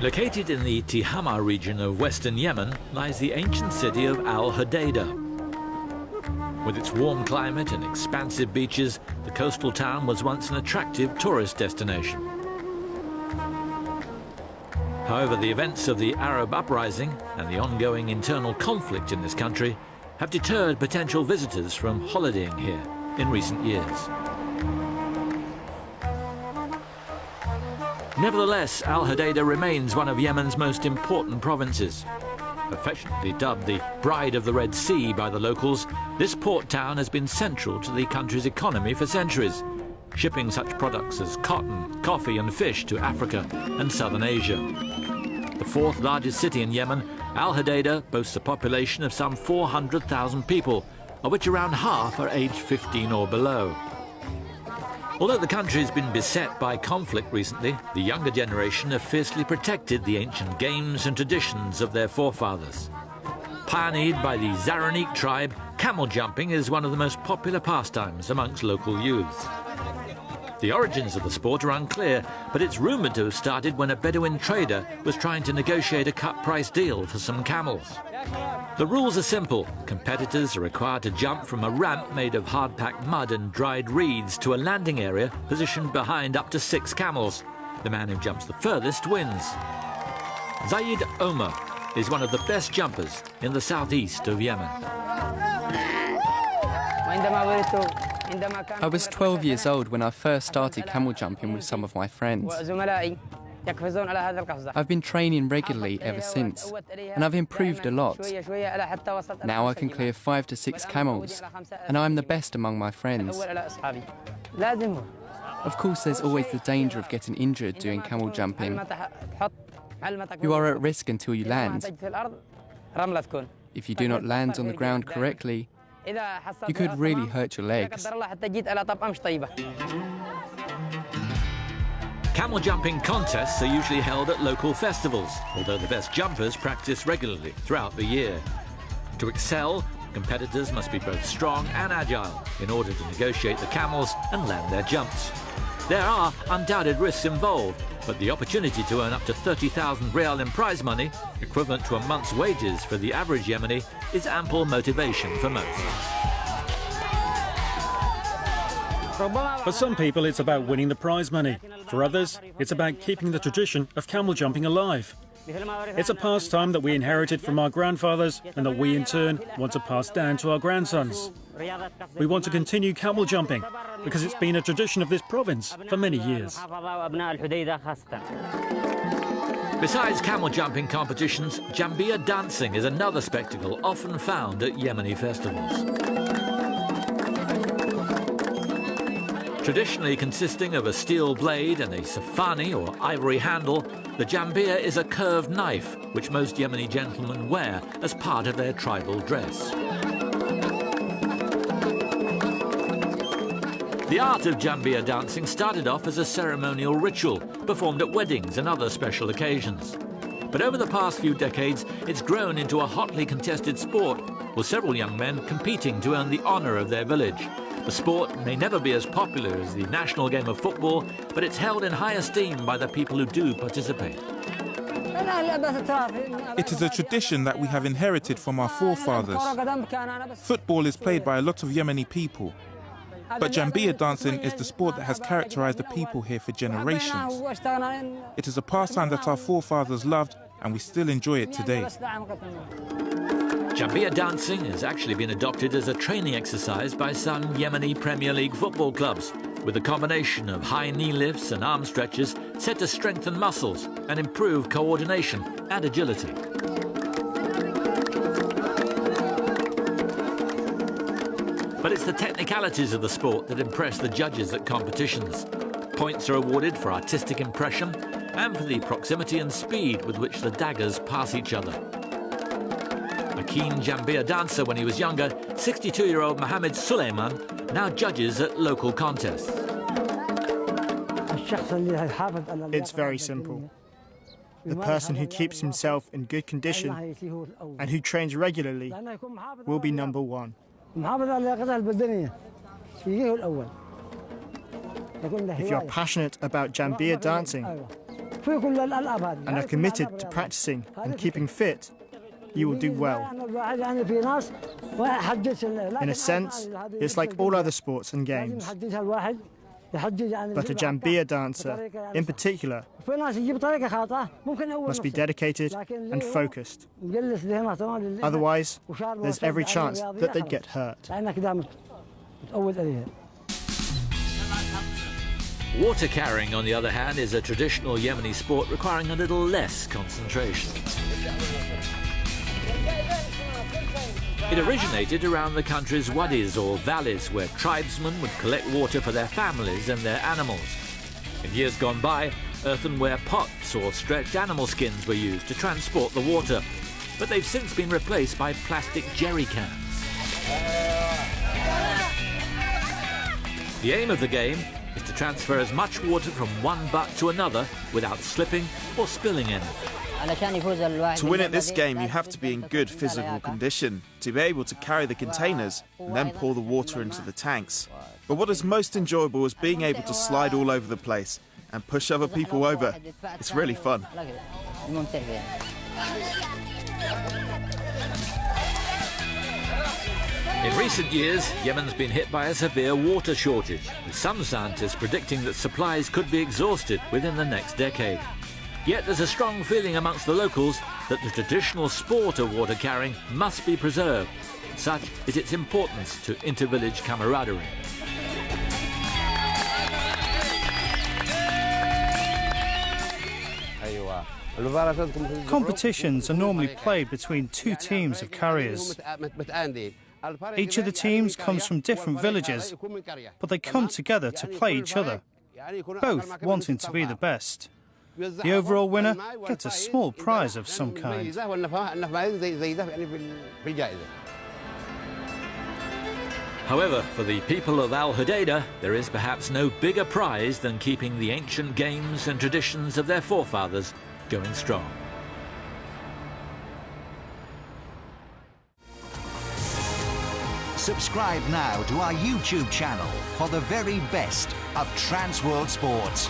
Located in the Tihama region of western Yemen lies the ancient city of Al-Hudaydah. With its warm climate and expansive beaches, the coastal town was once an attractive tourist destination. However, the events of the Arab uprising and the ongoing internal conflict in this country have deterred potential visitors from holidaying here in recent years. Nevertheless, Al-Hudaydah remains one of Yemen's most important provinces. Affectionately dubbed the Bride of the Red Sea by the locals, this port town has been central to the country's economy for centuries, shipping such products as cotton, coffee and fish to Africa and southern Asia. The fourth largest city in Yemen, Al-Hudaydah boasts a population of some 400,000 people, of which around half are aged 15 or below. Although the country has been beset by conflict recently, the younger generation have fiercely protected the ancient games and traditions of their forefathers. Pioneered by the Zaraniq tribe, camel jumping is one of the most popular pastimes amongst local youths. The origins of the sport are unclear, but it's rumoured to have started when a Bedouin trader was trying to negotiate a cut-price deal for some camels. The rules are simple. Competitors are required to jump from a ramp made of hard-packed mud and dried reeds to a landing area positioned behind up to 6 camels. The man who jumps the furthest wins. Zayed Omar is one of the best jumpers in the southeast of Yemen. I was 12 years old when I first started camel jumping with some of my friends. I've been training regularly ever since, and I've improved a lot. Now I can clear 5 to 6 camels, and I'm the best among my friends. Of course, there's always the danger of getting injured doing camel jumping. You are at risk until you land. If you do not land on the ground correctly, you could really hurt your legs. Camel jumping contests are usually held at local festivals, although the best jumpers practice regularly throughout the year. To excel, competitors must be both strong and agile in order to negotiate the camels and land their jumps. There are undoubted risks involved, but the opportunity to earn up to 30,000 rial in prize money, equivalent to a month's wages for the average Yemeni, is ample motivation for most. For some people, it's about winning the prize money. For others, it's about keeping the tradition of camel jumping alive. It's a pastime that we inherited from our grandfathers and that we, in turn, want to pass down to our grandsons. We want to continue camel jumping because it's been a tradition of this province for many years. Besides camel jumping competitions, Jambia dancing is another spectacle often found at Yemeni festivals. Traditionally consisting of a steel blade and a safani or ivory handle, the jambia is a curved knife which most Yemeni gentlemen wear as part of their tribal dress. The art of jambia dancing started off as a ceremonial ritual performed at weddings and other special occasions. But over the past few decades, it's grown into a hotly contested sport, with several young men competing to earn the honour of their village. The sport may never be as popular as the national game of football, but it's held in high esteem by the people who do participate. It is a tradition that we have inherited from our forefathers. Football is played by a lot of Yemeni people, but Jambia dancing is the sport that has characterized the people here for generations. It is a pastime that our forefathers loved, and we still enjoy it today. Jambia dancing has actually been adopted as a training exercise by some Yemeni Premier League football clubs, with a combination of high knee lifts and arm stretches set to strengthen muscles and improve coordination and agility. But it's the technicalities of the sport that impress the judges at competitions. Points are awarded for artistic impression and for the proximity and speed with which the daggers pass each other. A keen Jambia dancer when he was younger, 62-year-old Mohammed Suleiman now judges at local contests. It's very simple. The person who keeps himself in good condition and who trains regularly will be number one. If you're passionate about Jambia dancing, and are committed to practicing and keeping fit, you will do well. In a sense, it's like all other sports and games. But a Jambia dancer, in particular, must be dedicated and focused. Otherwise, there's every chance that they'd get hurt. Water carrying, on the other hand, is a traditional Yemeni sport requiring a little less concentration. It originated around the country's wadis, or valleys, where tribesmen would collect water for their families and their animals. In years gone by, earthenware pots or stretched animal skins were used to transport the water, but they've since been replaced by plastic jerry cans. The aim of the game is to transfer as much water from one butt to another without slipping or spilling any. To win at this game, you have to be in good physical condition, to be able to carry the containers and then pour the water into the tanks. But what is most enjoyable is being able to slide all over the place and push other people over. It's really fun. In recent years, Yemen's been hit by a severe water shortage, with some scientists predicting that supplies could be exhausted within the next decade. Yet there's a strong feeling amongst the locals that the traditional sport of water carrying must be preserved. Such is its importance to inter-village camaraderie. Competitions are normally played between two teams of carriers. Each of the teams comes from different villages, but they come together to play each other, both wanting to be the best. The overall winner gets a small prize of some kind. However, for the people of Al Hudaydah, there is perhaps no bigger prize than keeping the ancient games and traditions of their forefathers going strong. Subscribe now to our YouTube channel for the very best of Trans World Sports.